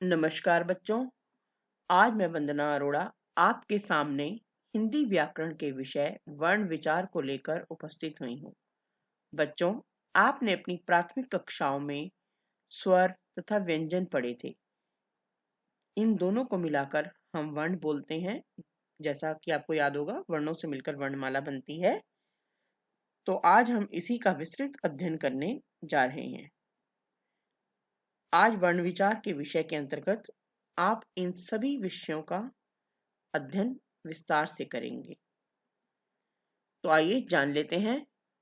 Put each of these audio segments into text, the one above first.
नमस्कार बच्चों। आज मैं वंदना अरोड़ा आपके सामने हिंदी व्याकरण के विषय वर्ण विचार को लेकर उपस्थित हुई हूँ। बच्चों, आपने अपनी प्राथमिक कक्षाओं में स्वर तथा व्यंजन पढ़े थे। इन दोनों को मिलाकर हम वर्ण बोलते हैं। जैसा कि आपको याद होगा, वर्णों से मिलकर वर्णमाला बनती है। तो आज हम इसी का विस्तृत अध्ययन करने जा रहे हैं। आज वर्ण विचार के विषय के अंतर्गत आप इन सभी विषयों का अध्ययन विस्तार से करेंगे। तो आइए जान लेते हैं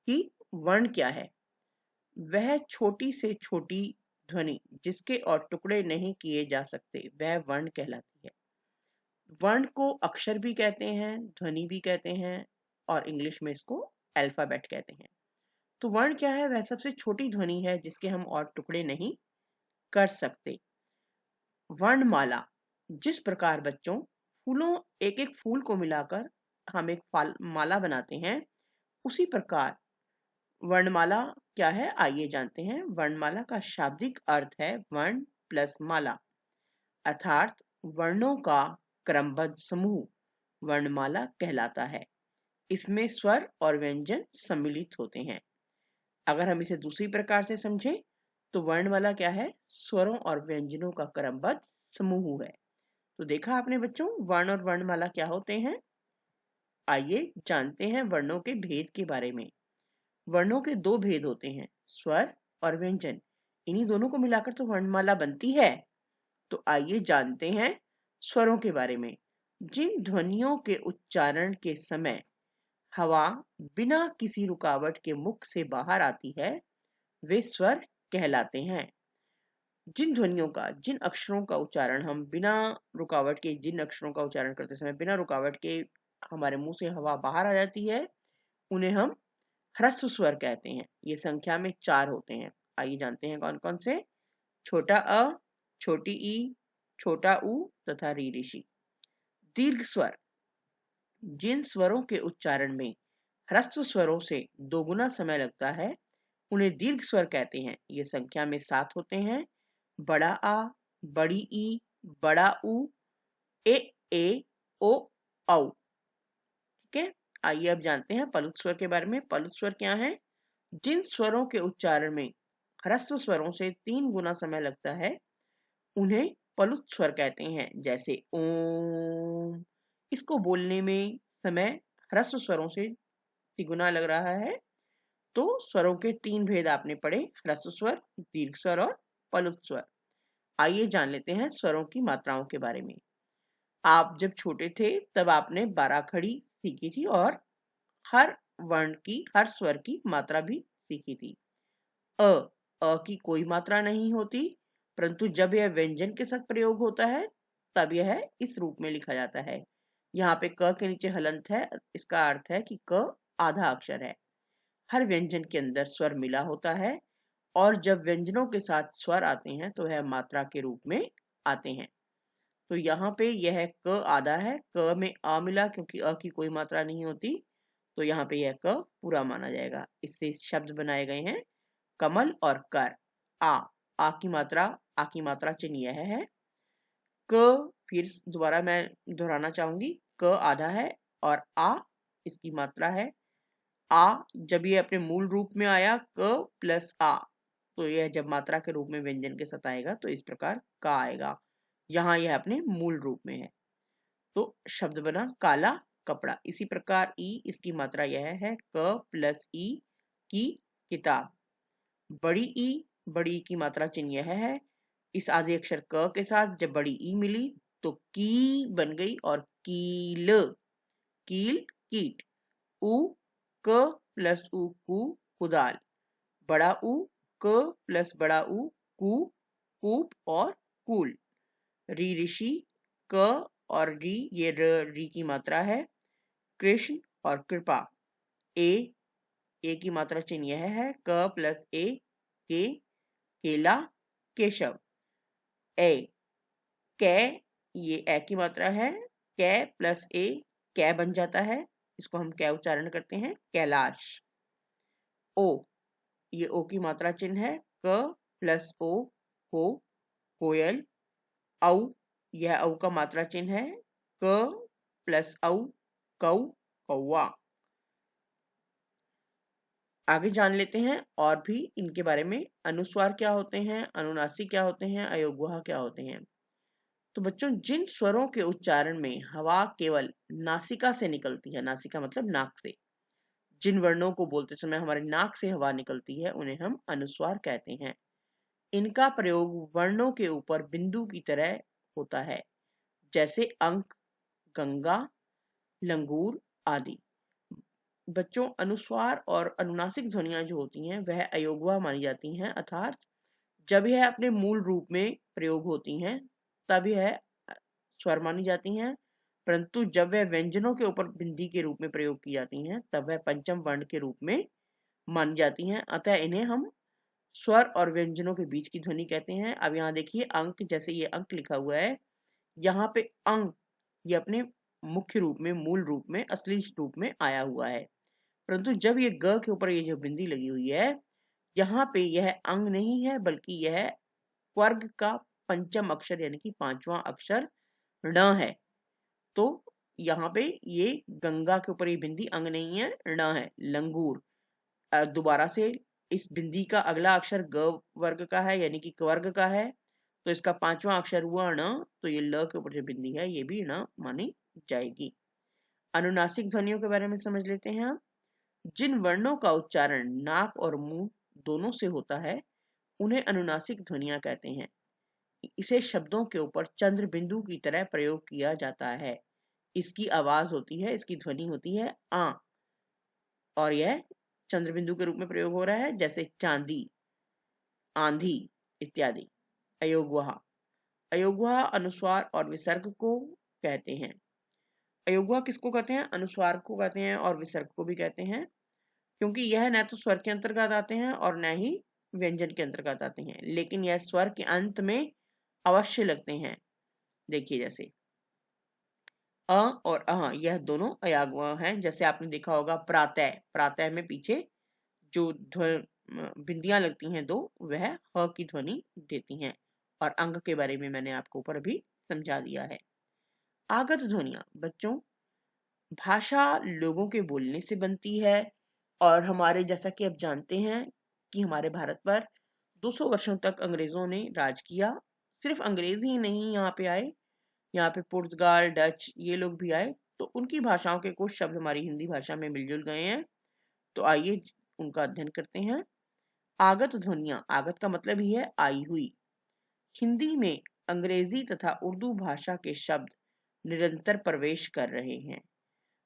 कि वर्ण क्या है। वह छोटी से छोटी ध्वनि जिसके और टुकड़े नहीं किए जा सकते, वह वर्ण कहलाती है। वर्ण को अक्षर भी कहते हैं, ध्वनि भी कहते हैं और इंग्लिश में इसको अल्फाबेट कहते हैं। तो वर्ण क्या है? वह सबसे छोटी ध्वनि है जिसके हम और टुकड़े नहीं कर सकते। वर्णमाला, जिस प्रकार बच्चों फूलों एक एक फूल को मिलाकर हम एक माला बनाते हैं, उसी प्रकार वर्णमाला क्या है, आइए जानते हैं। वर्णमाला का शाब्दिक अर्थ है वर्ण प्लस माला, अर्थात वर्णों का क्रमबद्ध समूह वर्णमाला कहलाता है। इसमें स्वर और व्यंजन सम्मिलित होते हैं। अगर हम इसे दूसरी प्रकार से समझें तो वर्णमाला क्या है? स्वरों और व्यंजनों का क्रमबद्ध समूह है। तो देखा आपने बच्चों, वर्ण और वर्णमाला क्या होते हैं। आइए जानते हैं वर्णों के भेद के बारे में। वर्णों के दो भेद होते हैं, स्वर और व्यंजन। इन्हीं दोनों को मिलाकर तो वर्णमाला बनती है। तो आइए जानते हैं स्वरों के बारे में। जिन ध्वनियों के उच्चारण के समय हवा बिना किसी रुकावट के मुख से बाहर आती है, वे स्वर कहलाते हैं। जिन अक्षरों का उच्चारण हम बिना रुकावट के, जिन अक्षरों का उच्चारण करते समय बिना रुकावट के हमारे मुंह से हवा बाहर आ जाती है, उन्हें हम ह्रस्व स्वर कहते हैं। ये संख्या में 4 होते हैं। आइए जानते हैं कौन कौन से। छोटा अ, छोटी ई, छोटा ऊ तथा री ऋषि। दीर्घ स्वर, जिन स्वरों के उच्चारण में ह्रस्व स्वरों से दोगुना समय लगता है, उन्हें दीर्घ स्वर कहते हैं। ये संख्या में 7 होते हैं। बड़ा आ, बड़ी ई, बड़ा ऊ, ए ओ औ। ठीक है। आइए अब जानते हैं पलुत स्वर के बारे में। पलुत स्वर क्या है? जिन स्वरों के उच्चारण में ह्रस्व स्वरों से 3 गुना समय लगता है, उन्हें पलुत स्वर कहते हैं। जैसे ओम, इसको बोलने में समय ह्रस्व स्वरों से तिगुना लग रहा है। तो स्वरों के 3 भेद आपने पढ़े, ह्रस्व स्वर, दीर्घ स्वर और पलुत स्वर। आइए जान लेते हैं स्वरों की मात्राओं के बारे में। आप जब छोटे थे तब आपने 12 खड़ी सीखी थी और हर वर्ण की, हर स्वर की मात्रा भी सीखी थी। अ अ की कोई मात्रा नहीं होती, परंतु जब यह व्यंजन के साथ प्रयोग होता है तब यह इस रूप में लिखा जाता है। यहाँ पे क के नीचे हलंत है, इसका अर्थ है कि क आधा अक्षर है। हर व्यंजन के अंदर स्वर मिला होता है और जब व्यंजनों के साथ स्वर आते हैं तो वह मात्रा के रूप में आते हैं। तो यहाँ पे यह क आधा है, क में अ मिला क्योंकि अ की कोई मात्रा नहीं होती, तो यहाँ पे यह क पूरा माना जाएगा। इससे शब्द बनाए गए हैं कमल और कर। आ की मात्रा चिन्ह यह है। क, फिर दोबारा मैं दोहराना चाहूंगी, क आधा है और आ इसकी मात्रा है। जब ये अपने मूल रूप में आया क प्लस आ, तो यह जब मात्रा के रूप में व्यंजन के साथ आएगा तो इस प्रकार का आएगा। यहाँ यह अपने मूल रूप में है, तो शब्द बना काला कपड़ा। इसी प्रकार ई, इसकी मात्रा यह है क प्लस ई की किताब। बड़ी ई की मात्रा चिन्ह यह है। इस आधे अक्षर क के साथ जब बड़ी ई मिली तो की बन गई और कील, कीट। उ, क प्लस उ कु, कुदाल। बड़ा उ, क प्लस बड़ा उ कु, कूप और कूल। री ऋषि, क और री, ये री की मात्रा है। कृष्ण और कृपा। ए की मात्रा चिन्ह यह है क प्लस ए के, केला, केशव। ए, कै, ये ए की मात्रा है। कै प्लस ए कै बन जाता है, इसको हम कै उच्चारण करते हैं, कैलाश। ओ, ये ओ की मात्रा चिन्ह है क प्लस ओ को, कोयल। औ, यह औ का मात्रा चिन्ह है। क प्लस औ, कौ, कौवा। आगे जान लेते हैं और भी इनके बारे में। अनुस्वार क्या होते हैं, अनुनासिक क्या होते हैं, अयोगवाह क्या होते हैं। तो बच्चों, जिन स्वरों के उच्चारण में हवा केवल नासिका से निकलती है, नासिका मतलब नाक से, जिन वर्णों को बोलते समय हमारे नाक से हवा निकलती है, उन्हें हम अनुस्वार कहते हैं। इनका प्रयोग वर्णों के ऊपर बिंदु की तरह होता है, जैसे अंक, गंगा, लंगूर आदि। बच्चों, अनुस्वार और अनुनासिक ध्वनियां जो होती हैं वह अयोगवाह मानी जाती हैं, अर्थात जब यह अपने मूल रूप में प्रयोग होती हैं तब यह स्वर मानी जाती हैं, परंतु जब वह व्यंजनों के ऊपर बिंदी के रूप में प्रयोग की जाती हैं तब वह पंचम वर्ण के रूप में मानी जाती हैं। अतः इन्हें हम स्वर और व्यंजनों के बीच की ध्वनि कहते हैं। अब यहाँ देखिए अंक, जैसे ये अंक लिखा हुआ है, यहाँ पे अंग ये अपने मुख्य रूप में, मूल रूप में, असली रूप में आया हुआ है, परंतु जब ये ग के ऊपर ये जो बिंदी लगी हुई है, यहाँ पे यह अंग नहीं है बल्कि यह वर्ग का पंचम अक्षर यानी कि पांचवा अक्षर ण है। तो यहाँ पे ये गंगा के ऊपर ये बिंदी अंग नहीं है, ण है। लंगूर, दोबारा से इस बिंदी का अगला अक्षर ग वर्ग का है यानी कि क वर्ग का है, तो इसका पांचवा अक्षर हुआ ण, तो ये ल के ऊपर जो बिंदी है ये भी ण मानी जाएगी। अनुनासिक ध्वनियों के बारे में समझ लेते हैं हम। जिन वर्णों का उच्चारण नाक और मुंह दोनों से होता है उन्हें अनुनासिक ध्वनियां कहते हैं। इसे शब्दों के ऊपर चंद्र बिंदु की तरह प्रयोग किया जाता है। इसकी आवाज होती है, इसकी ध्वनि होती है आ, और यह चंद्र बिंदु के रूप में प्रयोग हो रहा है, जैसे चांदी, आंधी इत्यादि। अयोगवाह, अयोगवाह अनुस्वार और विसर्ग को कहते हैं। अयोगवाह किसको कहते हैं, अनुस्वार को कहते हैं और विसर्ग को भी कहते हैं, क्योंकि यह न तो स्वर के अंतर्गत आते हैं और न ही व्यंजन के अंतर्गत आते हैं, लेकिन यह स्वर के अंत में अवश्य लगते हैं। देखिए जैसे अ और अह, यह दोनों अयोगवाह हैं। जैसे आपने देखा होगा प्रातः, प्रातः में पीछे जो बिंदियां लगती हैं दो, वह ह की ध्वनि देती हैं, और अंग के बारे में मैंने आपको ऊपर अभी समझा दिया है। आगत ध्वनियां बच्चों, भाषा लोगों के बोलने से बनती है, और हमारे, जैसा कि आप जानते हैं कि हमारे भारत पर 200 वर्षों तक अंग्रेजों ने राज किया। सिर्फ अंग्रेज ही नहीं यहाँ पे आए, यहाँ पे पुर्तगाल, डच, ये लोग भी आए, तो उनकी भाषाओं के कुछ शब्द हमारी हिंदी भाषा में मिलजुल गए हैं। तो आइए उनका अध्ययन करते हैं। आगत ध्वनियां, आगत का मतलब ही है आई हुई। हिंदी में अंग्रेजी तथा उर्दू भाषा के शब्द निरंतर प्रवेश कर रहे हैं,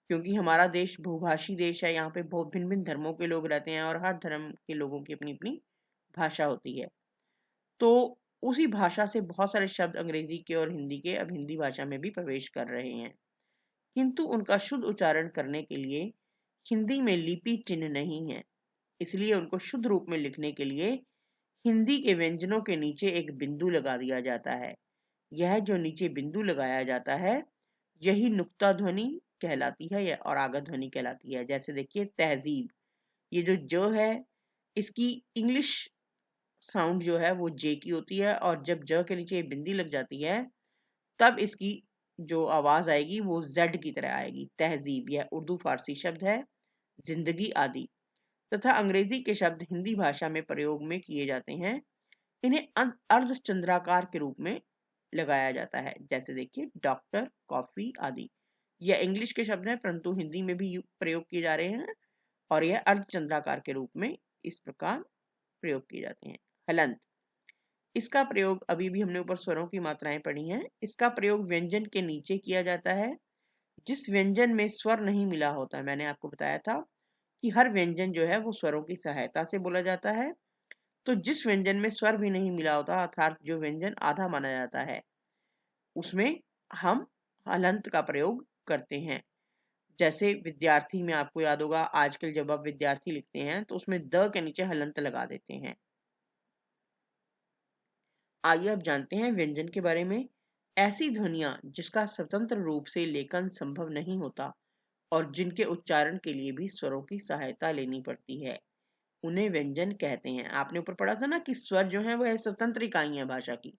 क्योंकि हमारा देश बहुभाषी देश है। यहाँ पे बहुत भिन्न भिन्न धर्मों के लोग रहते हैं और हर धर्म के लोगों की अपनी अपनी भाषा होती है। तो उसी भाषा से बहुत सारे शब्द अंग्रेजी के और हिंदी के अब हिंदी भाषा में भी प्रवेश कर रहे हैं, किंतु उनका शुद्ध उच्चारण करने के लिए हिंदी में लिपि चिन्ह नहीं है। इसलिए उनको शुद्ध रूप में लिखने के लिए हिंदी के व्यंजनों के नीचे एक बिंदु लगा दिया जाता है। यह जो नीचे बिंदु लगाया जाता है यही नुक्ता ध्वनि कहलाती है और आगत ध्वनि कहलाती है। जैसे देखिए तहजीब, ये जो ज है, इसकी इंग्लिश साउंड जो है वो जे की होती है, और जब ज के नीचे बिंदी लग जाती है तब इसकी जो आवाज आएगी वो जेड की तरह आएगी। तहजीब यह उर्दू फारसी शब्द है। जिंदगी आदि तथा अंग्रेजी के शब्द हिंदी भाषा में प्रयोग में किए जाते हैं। इन्हें अर्धचंद्राकार के रूप में लगाया जाता है। जैसे देखिए डॉक्टर, कॉफी आदि। यह इंग्लिश के शब्द हैं परंतु हिंदी में भी प्रयोग किए जा रहे हैं, और यह अर्धचंद्राकार के रूप में इस प्रकार प्रयोग किए जाते हैं। हलंत, इसका प्रयोग, अभी भी हमने ऊपर स्वरों की मात्राएं पढ़ी हैं, इसका प्रयोग व्यंजन के नीचे किया जाता है जिस व्यंजन में स्वर नहीं मिला होता है। मैंने आपको बताया था कि हर व्यंजन जो है वो स्वरों की सहायता से बोला जाता है। तो जिस व्यंजन में स्वर भी नहीं मिला होता, अर्थात जो व्यंजन आधा माना जाता है, उसमें हम हलंत का प्रयोग करते हैं। जैसे विद्यार्थी में आपको याद होगा, आजकल जब आप विद्यार्थी लिखते हैं तो उसमें द के नीचे हलंत लगा देते हैं। आइए अब जानते हैं व्यंजन के बारे में। ऐसी ध्वनियां जिसका स्वतंत्र रूप से लेखन संभव नहीं होता और जिनके उच्चारण के लिए भी स्वरों की सहायता लेनी पड़ती है, उन्हें व्यंजन कहते हैं। आपने ऊपर पढ़ा था ना कि स्वर जो है वह स्वतंत्र इकाई है भाषा की,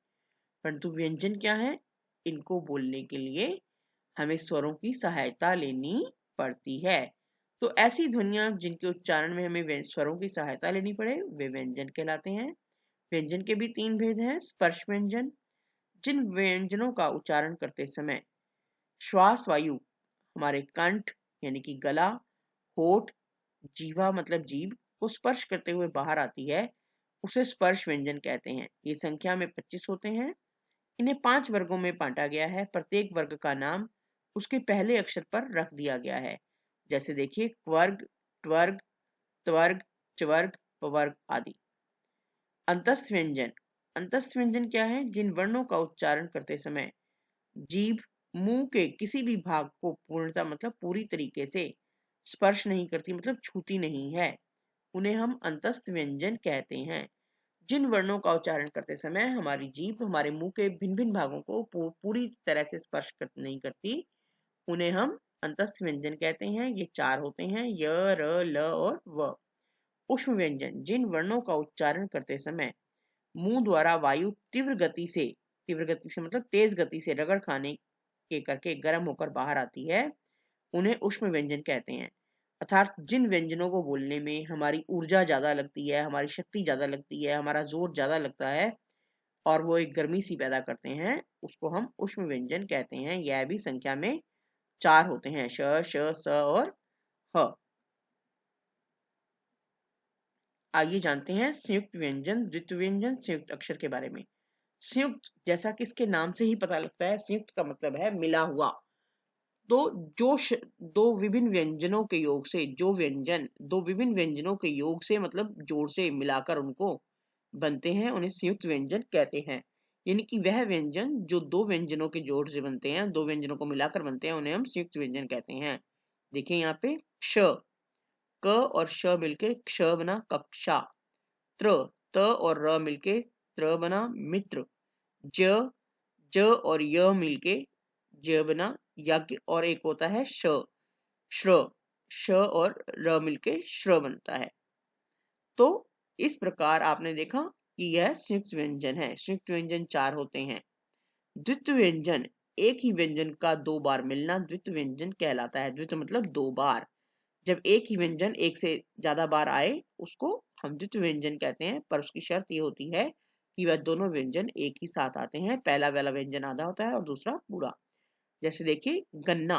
परंतु व्यंजन क्या है? इनको बोलने के लिए हमें स्वरों की सहायता लेनी पड़ती है। तो ऐसी ध्वनियां जिनके उच्चारण में हमें स्वरों की सहायता लेनी पड़े वे व्यंजन कहलाते हैं। व्यंजन के भी 3 भेद हैं। स्पर्श व्यंजन, जिन व्यंजनों का उच्चारण करते समय श्वास वायु हमारे कंठ यानी कि गला, होठ, जीवा मतलब जीभ को स्पर्श करते हुए बाहर आती है, उसे स्पर्श व्यंजन कहते हैं। ये संख्या में 25 होते हैं। इन्हें 5 वर्गों में बांटा गया है। प्रत्येक वर्ग का नाम उसके पहले अक्षर पर रख दिया गया है। जैसे देखिए क्वर्ग, ट्वर्ग, त्वर्ग, च्वर्ग, पवर्ग आदि। अंतस्थ व्यंजन, अंतस्थ व्यंजन क्या है? जिन वर्णों का उच्चारण करते समय जीभ मुंह के किसी भी भाग को पूर्णतः मतलब पूरी तरीके से स्पर्श नहीं करती, मतलब छूती नहीं है, उन्हें हम अंतस्थ व्यंजन कहते हैं। जिन वर्णों का उच्चारण करते समय हमारी जीभ हमारे मुंह के भिन्न भिन्न भागों को पूरी तरह से स्पर्श नहीं करती, उन्हें हम अंतस्थ व्यंजन कहते हैं। ये 4 होते हैं, य, र, ल और व। उष्म व्यंजन, जिन वर्णों का उच्चारण करते समय मुंह द्वारा वायु तीव्र गति से मतलब तेज गति से रगड़ खाने के करके गर्म होकर बाहर आती है, उन्हें उष्म व्यंजन कहते हैं। अर्थात जिन व्यंजनों को बोलने में हमारी ऊर्जा ज्यादा लगती है, हमारी शक्ति ज्यादा लगती है, हमारा जोर ज्यादा लगता है और वो एक गर्मी सी पैदा करते हैं, उसको हम उष्म व्यंजन कहते हैं। यह भी संख्या में 4 होते हैं, श, श, स और ह। आइए जानते हैं संयुक्त व्यंजन, द्वित्व व्यंजन, संयुक्त अक्षर के बारे में। संयुक्त, जैसा कि इसके नाम से ही पता लगता है, संयुक्त का मतलब है मिला हुआ। तो दो विभिन्न व्यंजनों के योग से जो व्यंजन दो विभिन्न व्यंजनों के योग से मतलब जोड़ से मिलाकर उनको बनते हैं, उन्हें संयुक्त व्यंजन कहते हैं। यानी कि वह व्यंजन जो दो व्यंजनों के जोड़ से बनते हैं, दो व्यंजनों को मिलाकर बनते हैं, उन्हें हम संयुक्त व्यंजन कहते हैं। देखिए यहाँ पे श, क और श मिलके क्ष बना कक्षा। त्र, त और र मिलके त्र बना मित्र। ज, ज और य मिलके ज बना यज्ञ। और एक होता है श, श्र, श और र मिलके श्र बनता है। तो इस प्रकार आपने देखा कि यह संयुक्त व्यंजन है। संयुक्त व्यंजन 4 होते हैं। द्वित्व व्यंजन, एक ही व्यंजन का 2 बार मिलना द्वित्व व्यंजन कहलाता है। द्वित्व मतलब 2 बार। जब एक ही व्यंजन एक से ज्यादा बार आए उसको हम द्वित्व व्यंजन कहते हैं, पर उसकी शर्त ये होती है कि वह दोनों व्यंजन एक ही साथ आते हैं। पहला वाला व्यंजन आधा होता है और दूसरा पूरा। जैसे देखिए गन्ना,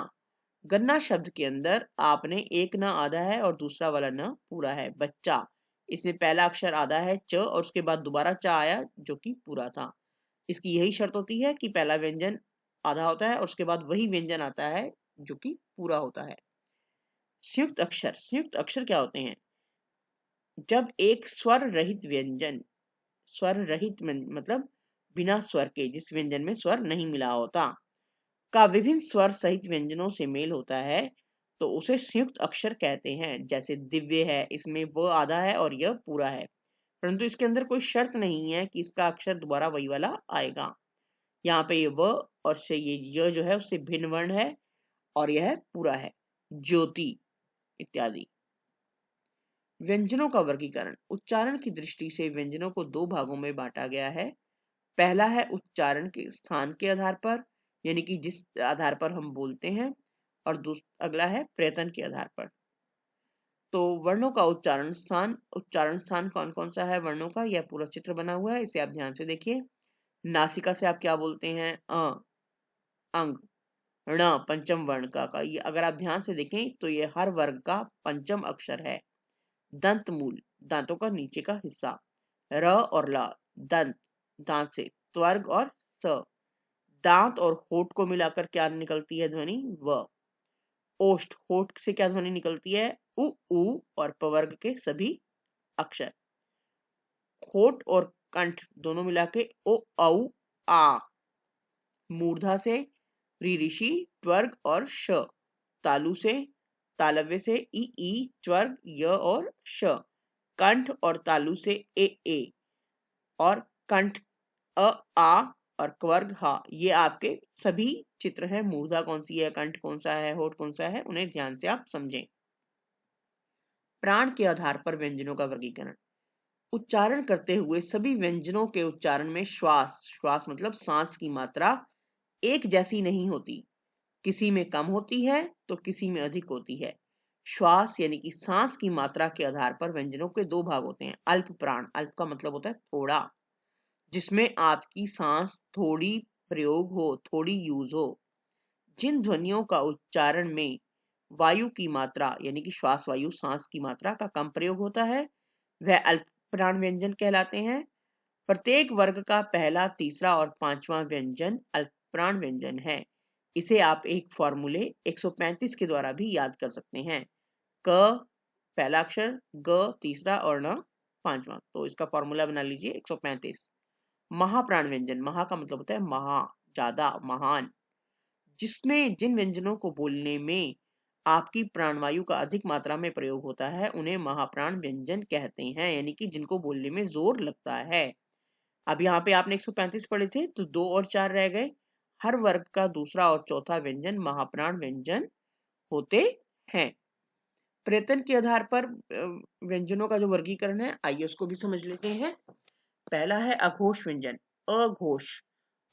गन्ना शब्द के अंदर आपने एक न आधा है और दूसरा वाला न पूरा है। बच्चा, इसमें पहला अक्षर आधा है च और उसके बाद दोबारा च आया जो कि पूरा था। इसकी यही शर्त होती है कि पहला व्यंजन आधा होता है और उसके बाद वही व्यंजन आता है जो कि पूरा होता है। संयुक्त अक्षर, संयुक्त अक्षर क्या होते हैं? जब एक स्वर रहित व्यंजन, स्वर रहित मतलब बिना स्वर के, जिस व्यंजन में स्वर नहीं मिला होता, का विभिन्न स्वर सहित व्यंजनों से मेल होता है तो उसे संयुक्त अक्षर कहते हैं। जैसे दिव्य है, इसमें व आधा है और यह पूरा है, परंतु इसके अंदर कोई शर्त नहीं है कि इसका अक्षर दोबारा वही वाला आएगा। यहाँ पे ये व और से ये य जो है उससे भिन्न वर्ण है और यह पूरा है। ज्योति इत्यादि। व्यंजनों का वर्गीकरण, उच्चारण की दृष्टि से व्यंजनों को 2 भागों में बांटा गया है। पहला है उच्चारण के स्थान के आधार पर, यानी कि जिस आधार पर हम बोलते हैं, और अगला है प्रयत्न के आधार पर। तो वर्णों का उच्चारण स्थान कौन कौन सा है वर्णों का, यह पूरा चित्र बना हुआ है, इसे आप ध्यान से देखिए। नासिका से आप क्या बोलते हैं? अंग। ण पंचम वर्ण का ये अगर आप ध्यान से देखें तो ये हर वर्ग का पंचम अक्षर है। दंत मूल, दांतों का नीचे का हिस्सा। र और ल, दंत, दांत से। त्वर्ग और स, दांत और होठ को मिलाकर क्या निकलती है ध्वनि? व। ओष्ठ, होठ से क्या ध्वनि निकलती है? उ, ऊ और पवर्ग के सभी अक्षर। होठ और कंठ दोनों मिला के ओ, औ, आ। मूर्धा से ऋ ऋषि, त्वर्ग और श। तालु से, तालव्य से ई, त्वर्ग, य और श। कंठ और तालु से ए और कंठ अ, आ और क्वर्ग हा। ये आपके सभी चित्र हैं। मूर्धा कौन सी है, कंठ कौन सा है, होठ कौन सा है, उन्हें ध्यान से आप समझें। प्राण के आधार पर व्यंजनों का वर्गीकरण, उच्चारण करते हुए सभी व्यंजनों के उच्चारण में श्वास मतलब सांस की मात्रा एक जैसी नहीं होती। किसी में कम होती है तो किसी में अधिक होती है। श्वास यानी कि सांस की मात्रा के आधार पर व्यंजनों के दो भाग होते हैं। अल्प प्राण, अल्प का मतलब होता है थोड़ा, जिसमें आपकी सांस थोड़ी प्रयोग हो, थोड़ी यूज हो। जिन ध्वनियों का उच्चारण में वायु की मात्रा यानी कि श्वास वायु सांस की मात्रा का कम प्रयोग होता है वह अल्प प्राण व्यंजन कहलाते हैं। प्रत्येक वर्ग का पहला, तीसरा और पांचवा व्यंजन अल्प प्राण व्यंजन है। इसे आप एक फॉर्मूले 135 के द्वारा भी याद कर सकते हैं। क पहला अक्षर, ग तीसरा और न पांचवा, तो इसका फॉर्मूला बना लीजिए 135। महाप्राण व्यंजन, महा का मतलब होता है महा, ज्यादा, महान, जिसमें जिन व्यंजनों को बोलने में आपकी प्राणवायु का अधिक मात्रा में प्रयोग होता है उन्हें महाप्राण व्यंजन कहते हैं, यानी कि जिनको बोलने में जोर लगता है। अब यहाँ पे आपने 135 पढ़े थे तो 2 और 4 रह गए। हर वर्ग का दूसरा और चौथा व्यंजन महाप्राण व्यंजन होते हैं। प्रयत्न के आधार पर व्यंजनों का जो वर्गीकरण है आइए उसको भी समझ लेते हैं। पहला है अघोष व्यंजन। अघोष,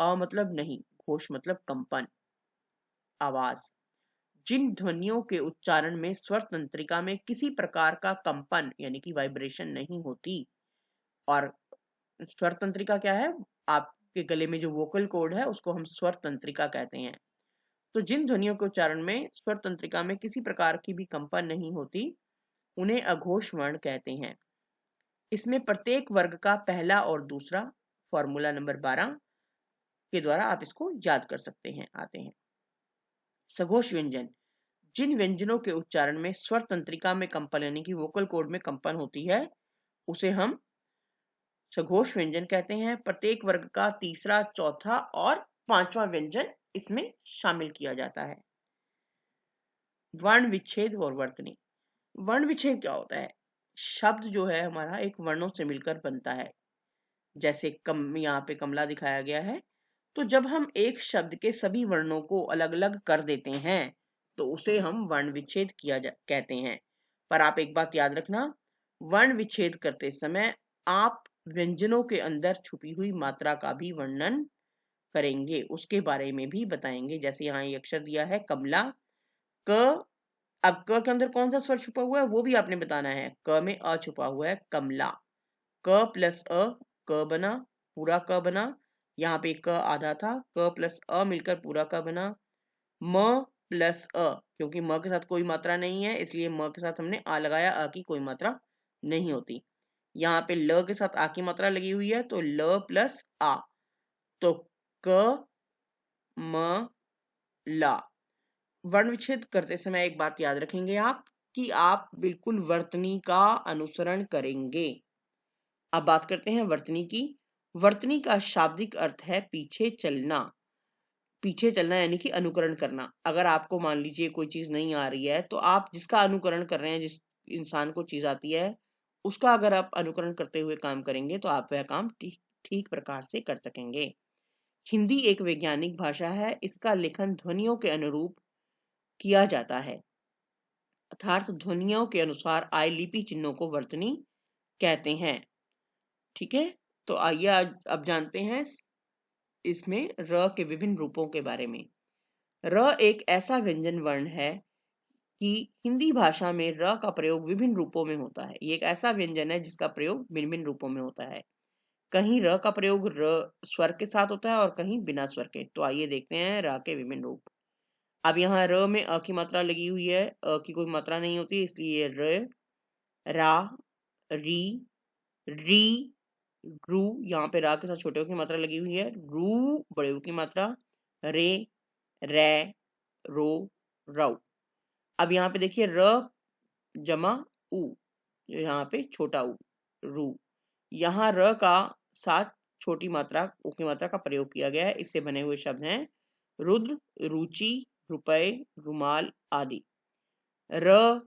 अ मतलब नहीं, घोष मतलब कंपन, आवाज। जिन ध्वनियों के उच्चारण में स्वर तंत्रिका में किसी प्रकार का कंपन यानी कि वाइब्रेशन नहीं होती। और स्वर तंत्रिका क्या है? आपके गले में जो वोकल कॉर्ड है उसको हम स्वर तंत्रिका कहते हैं। तो जिन ध्वनियों के उच्चारण में स्वर तंत्रिका में किसी प्रकार की भी कंपन नहीं होती उन्हें अघोष वर्ण कहते हैं। इसमें प्रत्येक वर्ग का पहला और दूसरा, फॉर्मूला नंबर 12 के द्वारा आप इसको याद कर सकते हैं। आते हैं सघोष व्यंजन। जिन व्यंजनों के उच्चारण में स्वर तंत्रिका में कंपन यानी कि वोकल कॉर्ड में कंपन होती है उसे हम सघोष व्यंजन कहते हैं। प्रत्येक वर्ग का तीसरा, चौथा और पांचवा व्यंजन इसमें शामिल किया जाता है। वर्ण विच्छेद और वर्तनी। वर्ण विच्छेद क्या होता है? शब्द जो है हमारा एक वर्णों से मिलकर बनता है। जैसे कम, यहाँ पे कमला दिखाया गया है। तो जब हम एक शब्द के सभी वर्णों को अलग अलग कर देते हैं तो उसे हम वर्ण विच्छेद कहते हैं। पर आप एक बात याद रखना, वर्ण विच्छेद करते समय आप व्यंजनों के अंदर छुपी हुई मात्रा का भी वर्णन करेंगे, उसके बारे में भी बताएंगे। जैसे यहाँ ये अक्षर दिया है कमला, क। अब क के अंदर कौन सा स्वर छुपा हुआ है वो भी आपने बताना है। क में अ छुपा हुआ है, कमला। क प्लस अ, क बना, पूरा क बना। यहाँ पे क आधा था, क प्लस अ मिलकर पूरा क बना। म प्लस अ, क्योंकि म के साथ कोई मात्रा नहीं है इसलिए म के साथ हमने आ लगाया, अ की कोई मात्रा नहीं होती। यहाँ पे ल के साथ आ की मात्रा लगी हुई है तो ल प्लस आ, तो क म ला। वर्ण विच्छेद करते समय एक बात याद रखेंगे आप कि आप बिल्कुल वर्तनी का अनुसरण करेंगे। अब बात करते हैं वर्तनी की। वर्तनी का शाब्दिक अर्थ है पीछे चलना। पीछे चलना यानी कि अनुकरण करना। अगर आपको मान लीजिए कोई चीज नहीं आ रही है तो आप जिसका अनुकरण कर रहे हैं, जिस इंसान को चीज आती है उसका अगर आप अनुकरण करते हुए काम करेंगे तो आप वह काम ठीक ठीक प्रकार से कर सकेंगे। हिंदी एक वैज्ञानिक भाषा है। इसका लेखन ध्वनियों के अनुरूप किया जाता है, अर्थात ध्वनियों के अनुसार आए लिपि चिन्हों को वर्तनी कहते हैं। ठीक है, तो आइए आज अब जानते हैं इसमें र के विभिन्न रूपों के बारे में। र एक ऐसा व्यंजन वर्ण है कि हिंदी भाषा में र का प्रयोग विभिन्न रूपों में होता है। ये एक ऐसा व्यंजन है जिसका प्रयोग भिन्न भिन्न रूपों में होता है। कहीं र का प्रयोग र स्वर के साथ होता है और कहीं बिना स्वर के। तो आइए देखते हैं र के विभिन्न रूप। अब यहाँ र में अ की मात्रा लगी हुई है, अ की कोई मात्रा नहीं होती इसलिए र, रा, री, री, रू। यहाँ पे रा के साथ छोटे ओ की मात्रा लगी हुई है, रू बड़े ओ की मात्रा, रे, रे, रो, रौ। अब यहाँ पे देखिए र जमा उ, यहाँ पे छोटा उ, रू। यहाँ र का साथ छोटी मात्रा उ की मात्रा का प्रयोग किया गया है। इससे बने हुए शब्द हैं रुद्र, रुचि, रुपए, रुमाल आदि। र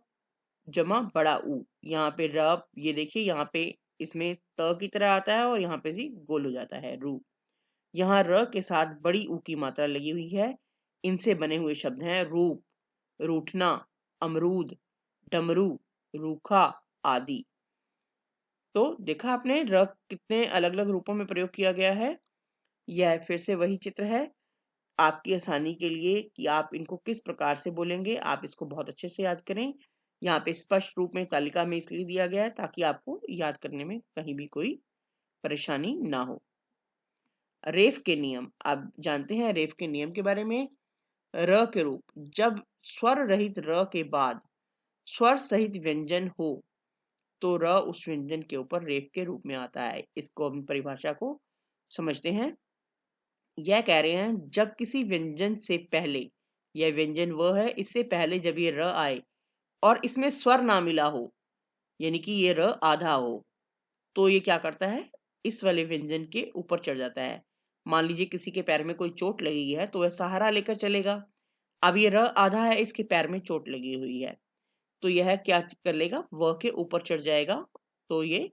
जमा बड़ा उ, यहाँ पे र, ये देखिए यहाँ पे इसमें त की तरह आता है और यहाँ पे जी गोल हो जाता है, रू। यहाँ र के साथ बड़ी उ की मात्रा लगी हुई है। इनसे बने हुए शब्द हैं रूप, रूठना, अमरूद, डमरू, रूखा आदि। तो देखा आपने र कितने अलग अलग रूपों में प्रयोग किया गया है। यह फिर से वही चित्र है आपकी आसानी के लिए कि आप इनको किस प्रकार से बोलेंगे। आप इसको बहुत अच्छे से याद करें। यहाँ पे स्पष्ट रूप में तालिका में इसलिए दिया गया है ताकि आपको याद करने में कहीं भी कोई परेशानी ना हो। रेफ के नियम, आप जानते हैं रेफ के नियम के बारे में। र के रूप, जब स्वर रहित र के बाद स्वर सहित व्यंजन हो तो र उस व्यंजन के ऊपर रेफ के रूप में आता है। इसको हम परिभाषा को समझते हैं। यह कह रहे हैं जब किसी व्यंजन से पहले, यह व्यंजन वह है इससे पहले जब ये र आए और इसमें स्वर ना मिला हो, यानी कि ये र आधा हो, तो ये क्या करता है, इस वाले व्यंजन के ऊपर चढ़ जाता है। मान लीजिए किसी के पैर में कोई चोट लगी है तो वह सहारा लेकर चलेगा। अब ये र आधा है, इसके पैर में चोट लगी हुई है, तो यह क्या कर लेगा, व के ऊपर चढ़ जाएगा। तो ये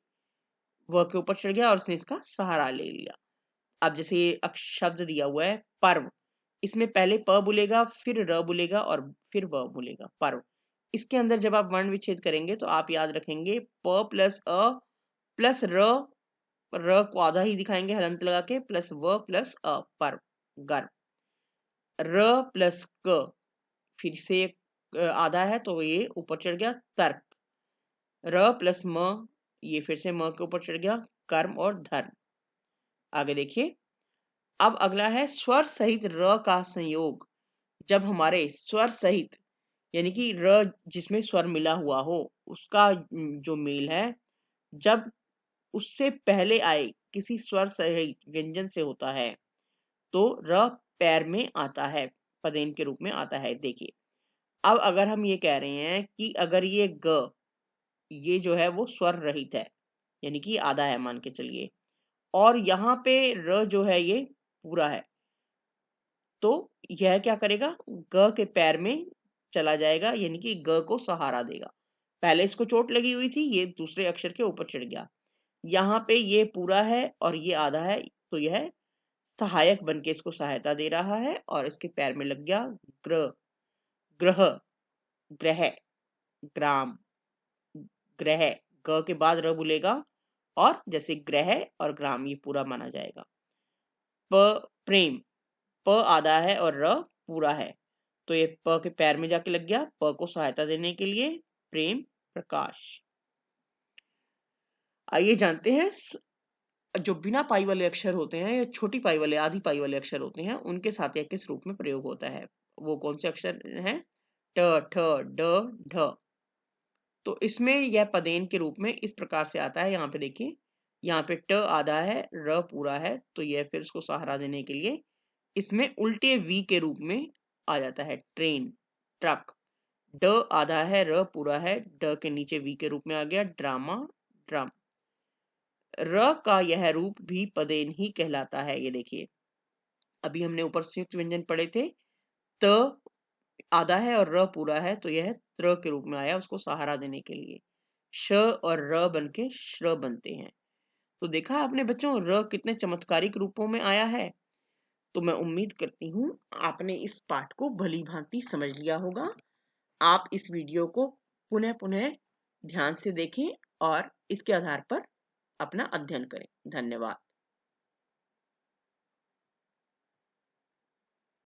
व के ऊपर चढ़ गया और उसने इसका सहारा ले लिया। अब जैसे ये शब्द दिया हुआ है पर्व, इसमें पहले प बोलेगा, फिर र बोलेगा और फिर व बोलेगा, पर्व। इसके अंदर जब आप वर्ण विच्छेद करेंगे तो आप याद रखेंगे प प्लस अ प्लस र को आधा ही दिखाएंगे हलंत लगा के, प्लस व प्लस अ, पर्व, गर्व। र प्लस क, फिर से आधा है तो ये ऊपर चढ़ गया, तर्क। र प्लस म, ये फिर से म के ऊपर चढ़ गया, कर्म और धर्म। आगे देखिए, अब अगला है स्वर सहित र का संयोग। जब हमारे स्वर सहित, यानी कि र जिसमें स्वर मिला हुआ हो उसका जो मेल है, जब उससे पहले आए किसी स्वर सहित व्यंजन से होता है तो र पैर में आता है, पदेन के रूप में आता है। देखिए, अब अगर हम ये कह रहे हैं कि अगर ये ग, ये जो है वो स्वर रहित है, यानी कि आधा है मान के चलिए, और यहाँ पे र जो है ये पूरा है, तो यह क्या करेगा, ग के पैर में चला जाएगा, यानी कि ग को सहारा देगा। पहले इसको चोट लगी हुई थी, ये दूसरे अक्षर के ऊपर चढ़ गया। यहाँ पे ये पूरा है और ये आधा है, तो यह सहायक बन के इसको सहायता दे रहा है और इसके पैर में लग गया ग्र, ग्रह, ग्रह, ग्राम, ग्रह। ग के बाद र बोलेगा और जैसे ग्रह और ग्राम ये पूरा माना जाएगा। प प्रेम, प आधा है और र पूरा है, तो ये प के पैर में जाके लग गया, प को सहायता देने के लिए, प्रेम, प्रकाश। आइए जानते हैं जो बिना पाई वाले अक्षर होते हैं या छोटी पाई वाले, आधी पाई वाले अक्षर होते हैं, उनके साथ यह किस रूप में प्रयोग होता है। वो कौन से अक्षर हैं, ट, ठ, ड, ढ। तो इसमें यह पदेन के रूप में इस प्रकार से आता है। यहाँ पे देखिए, यहाँ पे ट आधा है, र पूरा है, तो यह फिर उसको सहारा देने के लिए इसमें उल्टे वी के रूप में आ जाता है, ट्रेन, ट्रक। ड आधा है, र पूरा है, ड के नीचे वी के रूप में आ गया, ड्रामा, ड्रम। र का यह रूप भी पदेन ही कहलाता है। ये देखिए, अभी हमने ऊपर संयुक्त व्यंजन पढ़े थे, त आधा है और र पूरा है, तो यह त्र के रूप में आया उसको सहारा देने के लिए। श और र बन के श्र बनते हैं। तो देखा आपने बच्चों, र कितने चमत्कारिक रूपों में आया है। तो मैं उम्मीद करती हूँ आपने इस पाठ को भली भांति समझ लिया होगा। आप इस वीडियो को पुनः पुनः ध्यान से देखें और इसके आधार पर अपना अध्ययन करें। धन्यवाद।